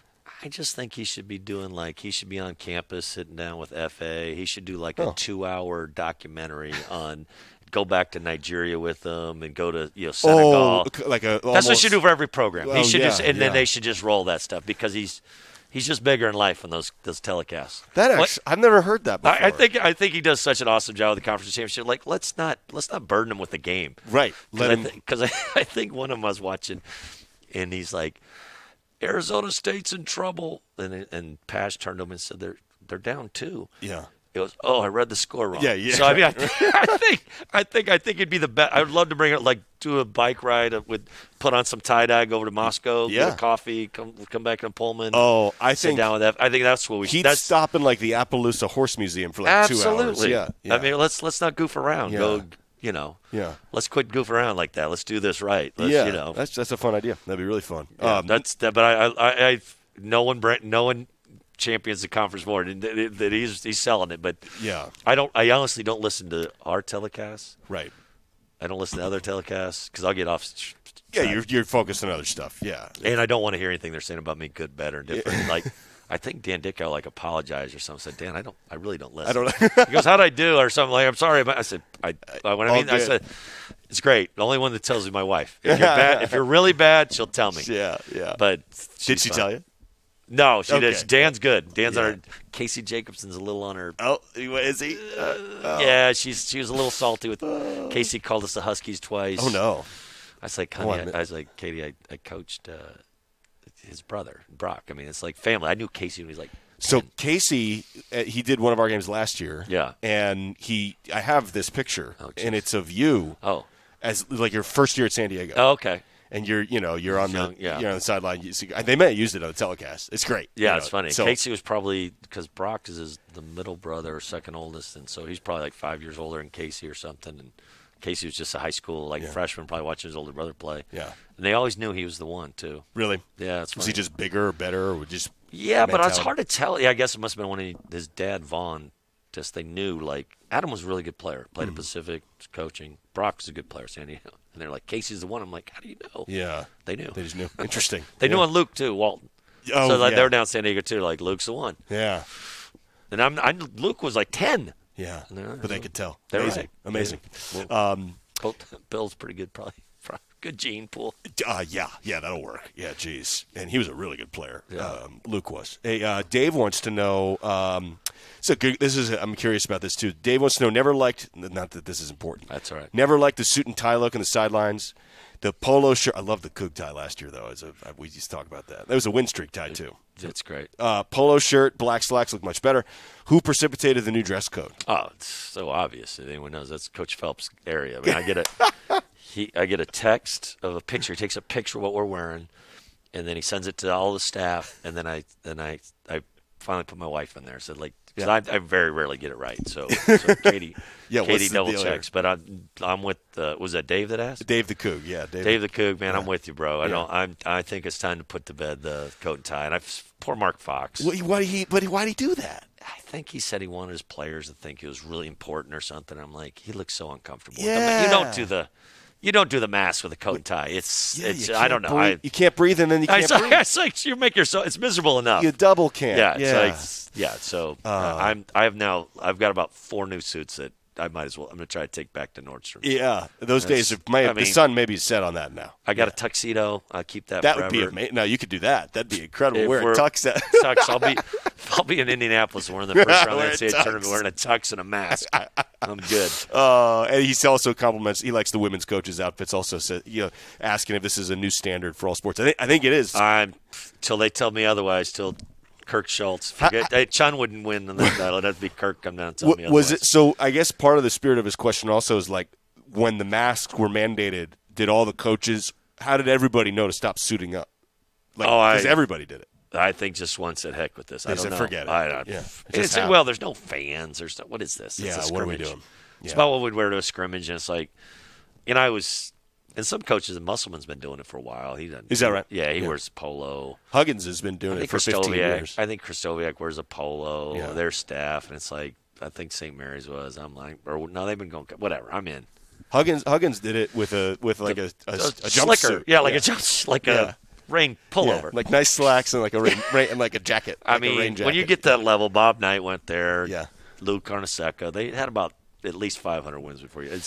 I just think he should be doing he should be on campus sitting down with FA. He should do a 2-hour documentary on. Go back to Nigeria with them and go to Senegal. That's what you should do for every program. He should then they should just roll that stuff because he's just bigger in life on those telecasts. I've never heard that before. I think he does such an awesome job with the conference championship. Like let's not burden him with the game. Right. Because I think one of them I was watching and he's like, Arizona State's in trouble, and Pash turned to him and said they're down 2. Yeah. He goes, I read the score wrong. Yeah. So I think it'd be the best. I would love to bring it do a bike ride put on some tie dye, go over to Moscow, get a coffee, come back in Pullman. Sit down with that. I think that's what we. He'd stop in the Appaloosa Horse Museum for 2 hours. Absolutely. Yeah. I mean, let's not goof around. Yeah. Go. Let's quit goof around like that. Let's do this right. That's a fun idea. That'd be really fun. Yeah, but I no one champions the conference more that he's selling it. But I honestly don't listen to our telecasts. Right. I don't listen to other telecasts because I'll get off. Yeah, you're focused on other stuff. Yeah. And I don't want to hear anything they're saying about me, good, better, and different. I think Dan Dicko apologized or something. Said, Dan, I really don't listen. He goes, how'd I do? Or something I'm sorry. But I said, I said, it's great. The only one that tells me my wife. If you're bad, if you're really bad, she'll tell me. Yeah. But did she tell you? No, she did. Dan's good. Dan's on her. Casey Jacobson's a little on her. Oh, is he? Yeah, she was a little salty with. Casey called us the Huskies twice. Oh no. I was like, honey, I was like, Katie, I coached his brother, Brock. I mean, it's like family. I knew Casey when he was like 10. So Casey, he did one of our games last year. Yeah. And I have this picture, and it's of you. Oh. As your first year at San Diego. Oh, okay. And you're on the sideline. They may have used it on the telecast. It's great. Yeah, it's funny. So, Casey was probably because Brock is the middle brother or second oldest, and so he's probably 5 years older than Casey or something. And Casey was just a high school freshman, probably watching his older brother play. Yeah. And they always knew he was the one too. Really? Yeah, that's Was he just bigger or better or just Yeah, but mentality? it's hard to tell. Yeah, I guess it must have been his dad, Vaughn. Just they knew, like, Adam was a really good player. Played at Pacific, was coaching. Brock was a good player, San Diego. And they're like, Casey's the one. I'm like, how do you know? Yeah. They knew. They just knew. Interesting. They knew on Luke, too, Walton. Oh, So, like, yeah. they were down San Diego, too. Like, Luke's the one. Yeah. And Luke was like 10. Yeah. No, But they could tell. They're Amazing. right. Amazing. Well, Bill's pretty good, probably. Good gene pool. Yeah, that'll work. Yeah, geez. And he was a really good player. Yeah. Luke was. Hey, Dave wants to know. I'm curious about this too. Dave wants to know. Never liked. Not that this is important. That's all right. Never liked the suit and tie look on the sidelines. The polo shirt. I love the Coug tie last year though. We used to talk about that. That was a win streak tie too. That's great. Polo shirt, black slacks look much better. Who precipitated the new dress code? Oh, it's so obvious. Anyone knows that's Coach Phelps' area. I mean, I get a text of a picture. He takes a picture of what we're wearing, and then he sends it to all the staff. And then I finally put my wife in there. So because I very rarely get it right. So Katie double checks. But I'm with was that Dave that asked? Dave the Coug. Yeah, Dave the Coug. Man, I'm with you, bro. I think it's time to put to bed the coat and tie. And poor Mark Fox. Why did he do that? I think he said he wanted his players to think it was really important or something. I'm like, he looks so uncomfortable. Yeah. You don't do the mask with a coat and tie. It's I don't know. You can't breathe and then you can't breathe. It's like you make yourself. It's miserable enough. You double can't. So I've got about 4 new suits that I might as well. I'm gonna try to take back to Nordstrom. Yeah, those days the sun maybe is set on that now. I got a tuxedo. I'll keep that. That forever. would be amazing. No, you could do that. That'd be incredible. If Wear a tux. I'll be in Indianapolis. We're in the first round of the NCAA tournament. Wearing a tux and a mask. I'm good. And he also compliments. He likes the women's coaches' outfits. Also, asking if this is a new standard for all sports. I think it is. Till they tell me otherwise. Till Kirk Schultz. Chun wouldn't win in that battle. That'd be Kirk come down and tell me otherwise. Was it? So I guess part of the spirit of his question also is like when the masks were mandated. Did all the coaches? How did everybody know to stop suiting up? Because everybody did it. I think just one said, "Heck with this." I don't know. Forget it. There's no fans. What is this? It's what are we doing? It's about what we'd wear to a scrimmage, and it's like, and some coaches, and Musselman's been doing it for a while. He doesn't. Is that right? Yeah, he wears polo. Huggins has been doing it for 15 years. I think Kristoviak wears a polo. Yeah. Their staff, and it's like I think St. Mary's was. I'm like, or no, they've been going. Whatever. I'm in. Huggins did it with a jumpsuit. Yeah, a rain pullover. Yeah, like nice slacks and like a rain and like a jacket. I mean, a rain jacket. when you get that level, Bob Knight went there. Yeah. Luke Carnesecca. They had about at least 500 wins before you.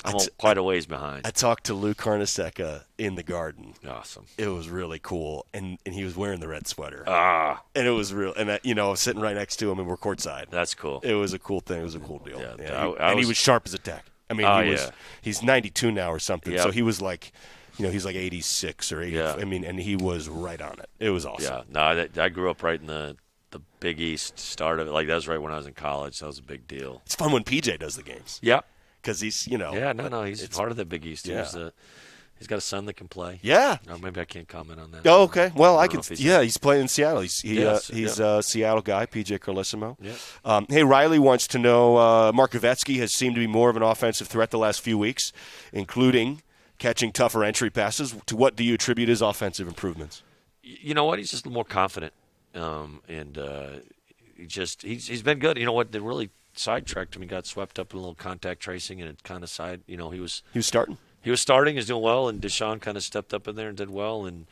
I'm quite a ways behind. I talked to Luke Carnesecca in the Garden. Awesome. It was really cool, and he was wearing the red sweater. And it was real. And I was sitting right next to him, and we're courtside. That's cool. It was a cool thing. It was a cool deal. Yeah. And he was sharp as a tack. I mean, he's 92 now or something. Yep. So he was like, he's like 86 or 80. Yeah. I mean, and he was right on it. It was awesome. Yeah. No, I grew up right in the Big East start of it. Like that was right when I was in college. That was a big deal. It's fun when PJ does the games. Yeah. Because he's, Yeah, no, he's part of the Big East. Yeah. He's got a son that can play. Yeah. No, maybe I can't comment on that. Oh, okay. Well, I can. He's playing in Seattle. He's a Seattle guy, PJ Carlissimo. Yeah. Hey, Riley wants to know, Mark Ovechkin has seemed to be more of an offensive threat the last few weeks, including catching tougher entry passes. To what do you attribute his offensive improvements? You know what? He's just more confident. He's been good. You know what? They really sidetracked him. He got swept up in a little contact tracing, and it kind of he was starting. He was starting. He was doing well, and Deshaun kind of stepped up in there and did well. And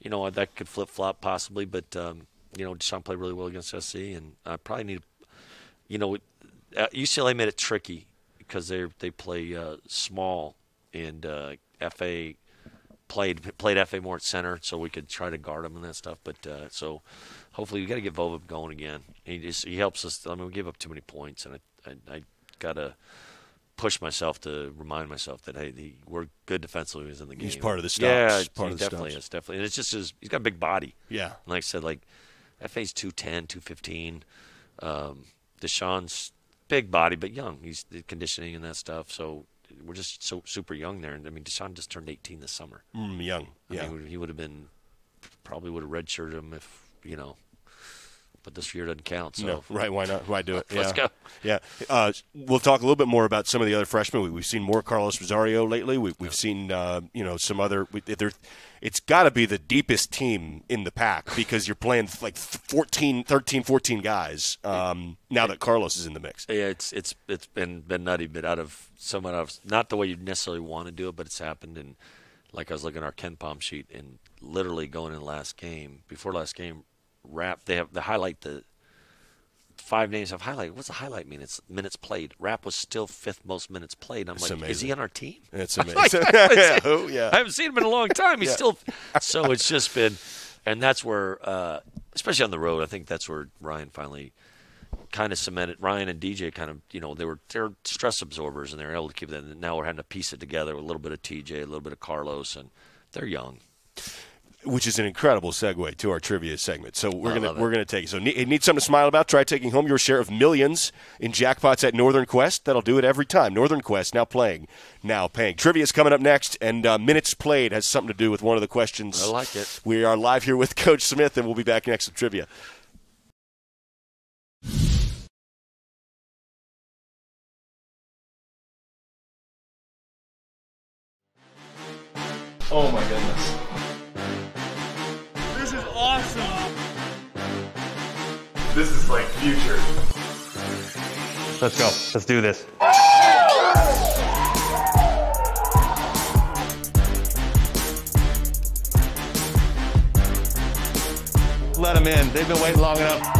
that could flip flop possibly, but Deshaun played really well against SC, and I probably need. UCLA made it tricky because they play small, and FA played FA more at center, so we could try to guard him and that stuff. But so hopefully we got to get Vova going again. He helps us. I mean, we gave up too many points, and I got to push myself to remind myself that hey, we're good defensively in the game. He's part of the stops. Yeah, he definitely is. Definitely, and it's just he's got a big body. Yeah, and like I said, like FA's 210, 215. Deshaun's big body but young. He's conditioning and that stuff. So we're just so super young there. And I mean, Deshaun just turned 18 this summer. Young. Yeah, he would have redshirted him if but this year doesn't count. So No, right? Why not? Why do it? Let's go. Yeah. We'll talk a little bit more about some of the other freshmen. We've seen more Carlos Rosario lately. We've seen some other. It's got to be the deepest team in the pack because you're playing like 13, 14 guys now that Carlos is in the mix. Yeah, it's been nutty, but out of not the way you necessarily want to do it, but it's happened. And like I was looking at our Ken Palm sheet, and literally going in before last game, they highlight the 5 names have highlighted. What's the highlight mean? It's minutes played. Rapp was still 5th most minutes played. I'm like, amazing. Is he on our team? It's amazing. I haven't seen him in a long time. He's still – so it's just been – and that's where especially on the road, I think that's where Ryan finally kind of cemented – Ryan and DJ kind of, they're stress absorbers, and they're able to keep that. And now we're having to piece it together with a little bit of TJ, a little bit of Carlos, and they're young. Which is an incredible segue to our trivia segment. So we're gonna take it. So need something to smile about? Try taking home your share of millions in jackpots at Northern Quest. That'll do it every time. Northern Quest, now playing, now paying. Trivia is coming up next, and minutes played has something to do with one of the questions. I like it. We are live here with Coach Smith, and we'll be back next with trivia. Oh my goodness. This is awesome. This is like future. Let's go. Let's do this. Let them in. They've been waiting long enough.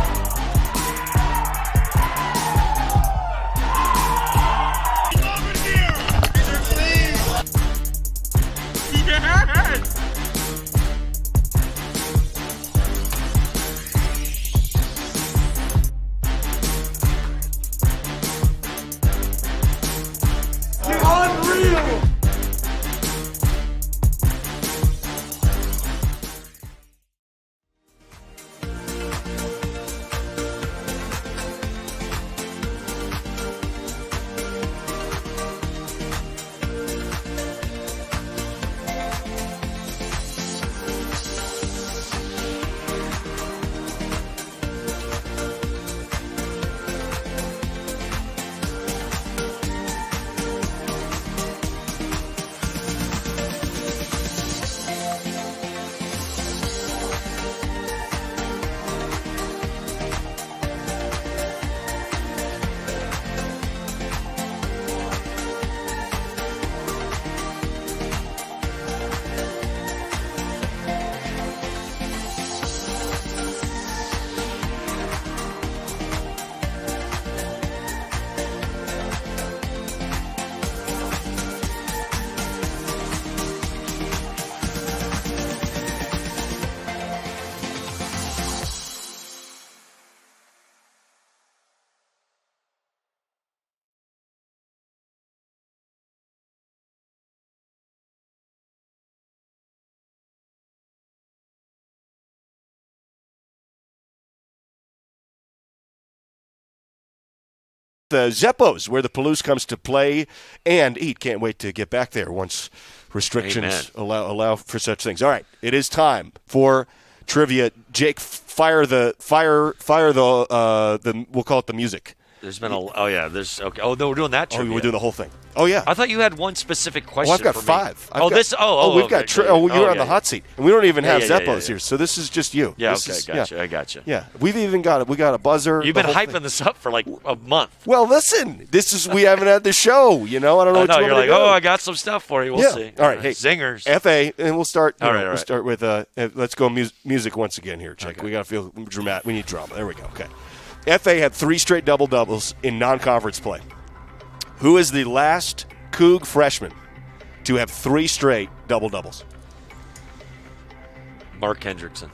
The Zeppos, where the Palouse comes to play and eat. Can't wait to get back there once restrictions allow for such things. All right, it is time for trivia. Jake, fire the we'll call it the music. There's been okay. Oh no, we're doing that trivia. Oh, we're doing the whole thing. Oh yeah. I thought you had one specific question. Oh, I've got for five. Me. We've got. You're on the hot seat, and we don't even have Zeppos here, so this is just you. Yeah, I gotcha. Yeah, we've even got a buzzer. You've been hyping this up for like a month. Well, listen, we haven't had the show. I don't know. I what know, you you're want like, to do. I got some stuff for you. We'll see. All right, hey, zingers. FA, and we'll start. All right. We'll start with let's go music once again here, Jake. Okay. We got to feel dramatic. We need drama. There we go. Okay. FA had 3 straight double-doubles in non-conference play. Who is the last Coug freshman to have 3 straight double-doubles? Mark Hendrickson.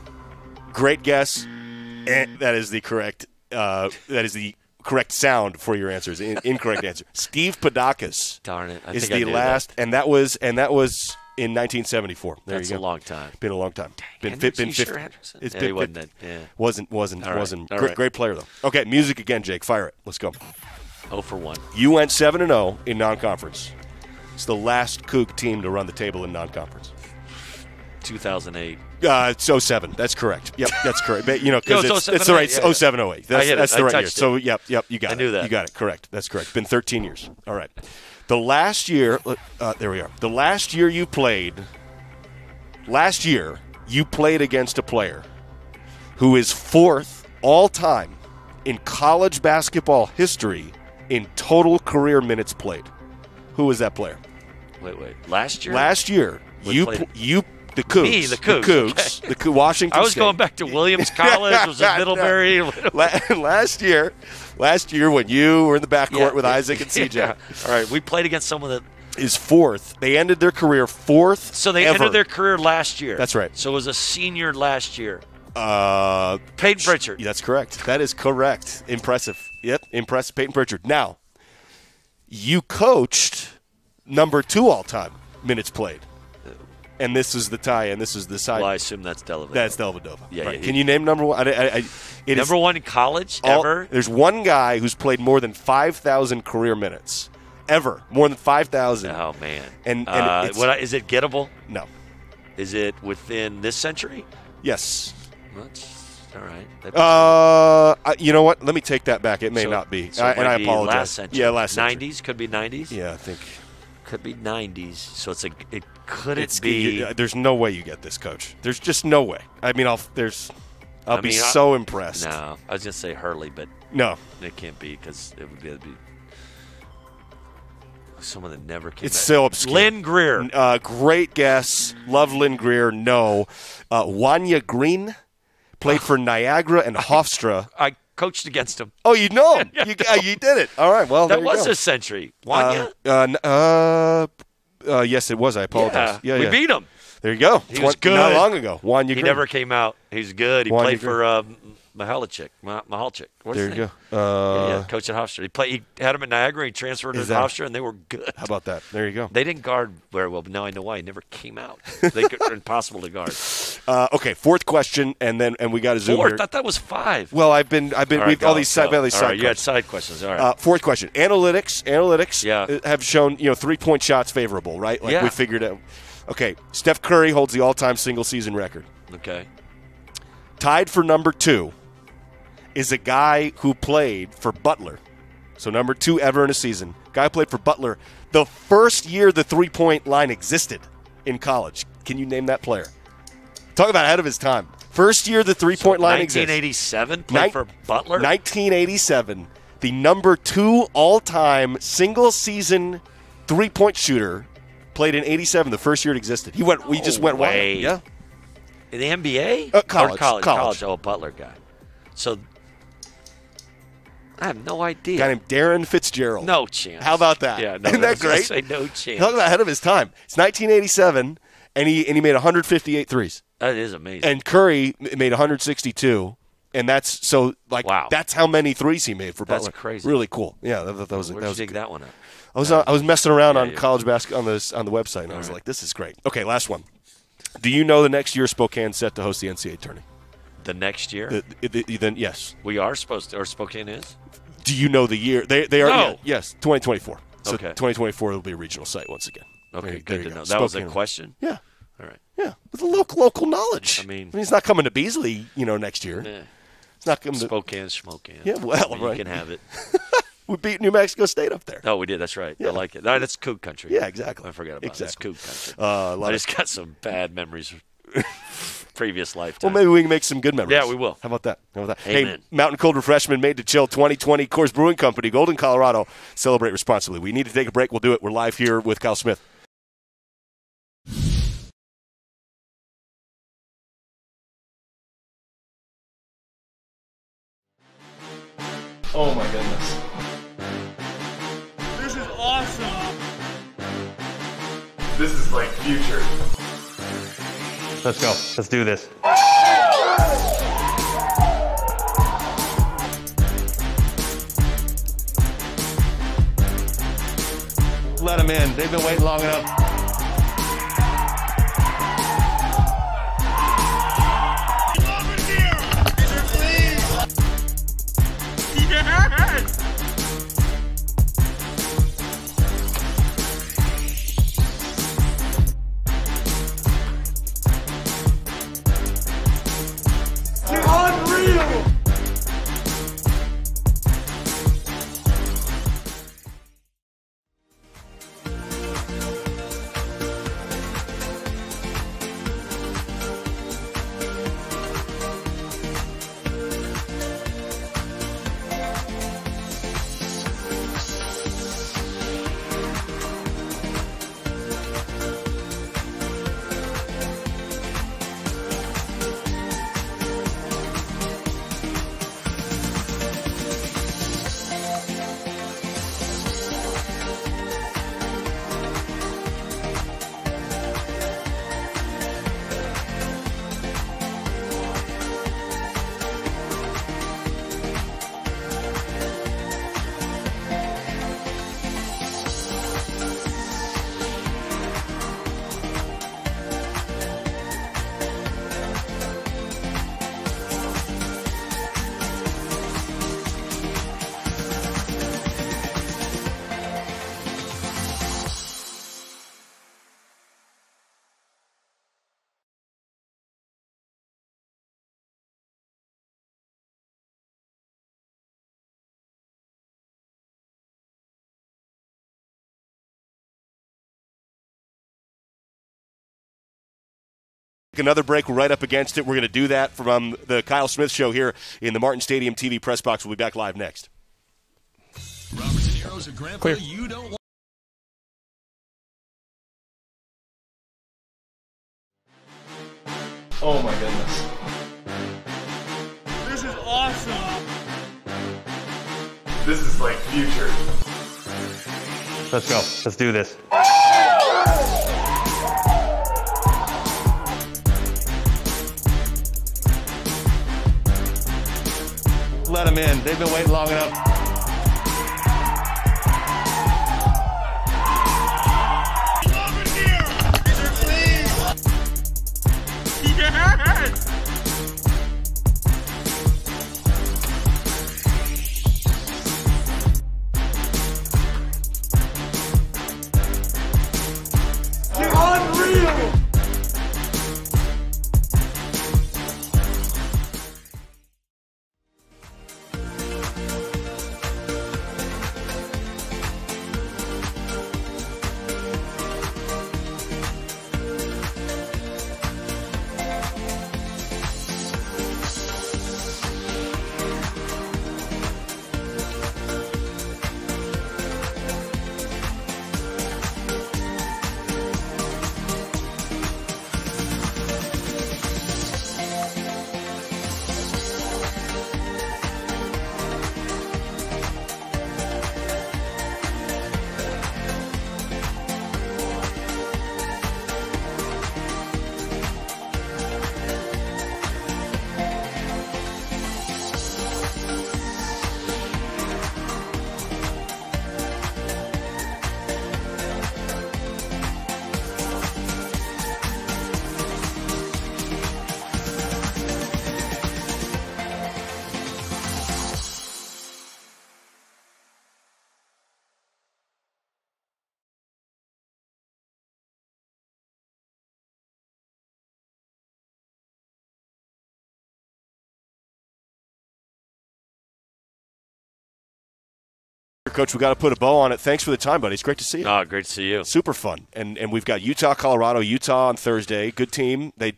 Great guess. And that is the correct correct sound for your answers. Incorrect answer. Steve Padakis. Darn it. Is the last, and that was in 1974. That's a long time. Been a long time. Been 50. Sure Hendrickson? He wasn't that. Yeah. Wasn't. All right. Great player though. Okay, music again, Jake. Fire it. Let's go. 0 for 1. You went 7-0 in non-conference. It's the last Coug team to run the table in non-conference. 2008. It's 07. That's correct. Yep, that's correct. But, because No, it's the right 07, 08. That's the right year. touched it. So, yep, you got it. I knew that. You got it. Correct. That's correct. Been 13 years. All right. The last year, there we are. The last year you played against a player who is fourth all-time in college basketball history in total career minutes played. Who was that player? Wait. Last year? Last year, We played- the Cougs. Me, the Cougs. The Washington I was State. going back to Williams College. Was it Middlebury? Last year when you were in the backcourt with Isaac and CJ. Yeah. All right, we played against someone that is fourth. They ended their career fourth. So they ever. ended their career last year. That's right. So it was a senior last year. Peyton Pritchard. That's correct. That is correct. Impressive. Yep, impressive. Peyton Pritchard. Now, you coached number 2 all-time minutes played. And this is the tie, and this is the side. Well, I assume that's Dellavedova. That's Dellavedova. Yeah, right. yeah, Can you name number one? Number one in college ever? There's one guy who's played more than 5,000 career minutes. Ever. More than 5,000. Oh, man. And is it gettable? No. Is it within this century? Yes. That's all right. You know what? Let me take that back. It may So- not be. so it and might I be apologize. Last century. Yeah, last century. 90s? Could be 90s? Yeah, I think. Could be 90s. So it couldn't It's be. there's no way you get this, Coach. There's just no way. I mean, I'll be so impressed. No, I was going to say Hurley, but No. it can't be because it would be someone that never came It's back. so obscure. Lynn Greer. Great guess. Love Lynn Greer. No. Wanya Green played for Niagara and Hofstra. I coached against him. Oh, you know him. You did it. All right. Well, That there you was go. a century. Wanya? Yes, it was. I apologize. Yeah, we beat him. There you go. He was good. Not long ago. Wanya He Green. never came out. He's good. He Wanya played Green. for Mahalchik. What's There his you name? go. Yeah, coach at Hofstra. He had him at Niagara. He transferred to Hofstra, and they were good. How about that? There you go. They didn't guard very well, but now I know why. He never came out. They're impossible to guard. Okay, fourth question, and we got to zoom Fourth? here. I thought that was 5. Well, I've been All right, we've all these side all right, side you had questions. side questions. All right. Fourth question. Analytics Yeah. have shown 3-point shots favorable, right? Like Yeah. we figured out. Okay, Steph Curry holds the all-time single-season record. Okay. Tied for number 2 is a guy who played for Butler. So number 2 ever in a season. Guy played for Butler the first year the three-point line existed in college. Can you name that player? Talk about ahead of his time. First year the three-point line existed. 1987, played for Butler? 1987, the number 2 all-time single-season three-point shooter played in 87, the first year it existed. We just went way. wild. Yeah. In the NBA? College. Or college. Oh, Butler guy. So, I have no idea. A guy named Darren Fitzgerald. No chance. How about that? Yeah, no, Isn't that great? Say no chance. Talk about ahead of his time. It's 1987, and he made 158 threes. That is amazing. And Curry made 162, and that's Wow. That's how many threes he made for That's Butler. crazy. Really cool. Yeah, that was Where'd that you was dig good. that one up? I was messing around on yeah. college basketball on the website, and I was right. like, this is great. Okay, last one. Do you know the next year Spokane's set to host the NCAA tourney? The next year? Then yes. We are supposed to, or Spokane is? Do you know the year? They are. No. Yeah, yes, 2024. So Okay. 2024 will be a regional site once again. Okay, There good you to go. know. That was a Spokane. question? Yeah. All right. Yeah, with a local knowledge. I mean, he's not coming to Beasley, next year. Eh, It's not coming to. Spokane, Schmokane. Yeah, well, You right. can have it. We beat New Mexico State up there. Oh, we did. That's right. Yeah. I like it. No, that's Coug country. Yeah, exactly. I forgot about it. That's Exactly. Coug country. Love I it. just got some bad memories of previous lifetime. Well, maybe we can make some good memories. Yeah, we will. How about that? Hey, Amen. Mountain Cold Refreshment made to chill 2020 Coors Brewing Company, Golden, Colorado. Celebrate responsibly. We need to take a break. We'll do it. We're live here with Kyle Smith. Oh my goodness. This is awesome. This is like future. Let's go. Let's do this. Let them in. They've been waiting long enough. Yes! Another break. We're right up against it. We're going to do that from the Kyle Smith Show here in the Martin Stadium TV press box. We'll be back live next. Roberts and Heroes at Grandpa, you don't want. Oh my goodness. This is awesome. This is like future. Let's go. Let's do this. Let them in. They've been waiting long enough. Over here. Yes. Unreal! Coach, we got to put a bow on it. Thanks for the time, buddy. It's great to see you. Oh, great to see you. Super fun. And we've got Utah, Colorado. Utah on Thursday. Good team. They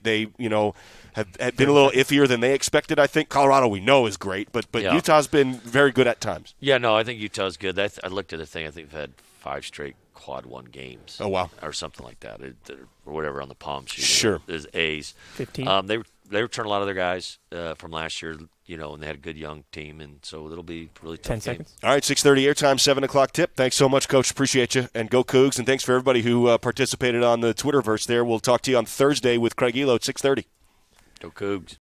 have been a little iffier than they expected, I think. Colorado we know is great, but Yeah. Utah's been very good at times. Yeah, no, I think Utah's good. I looked at the thing. I think they've had 5 straight quad 1 games. Oh, wow. Or something like that. Or whatever on the palm sheet. Sure. There's A's. 15. They returned a lot of their guys from last year, and they had a good young team, and so it'll be a really tough 10 game. seconds. All right, 6:30 airtime, 7 o'clock tip. Thanks so much, Coach. Appreciate you. And go Cougs. And thanks for everybody who participated on the Twitterverse there. We'll talk to you on Thursday with Craig Elo at 6:30. Go Cougs.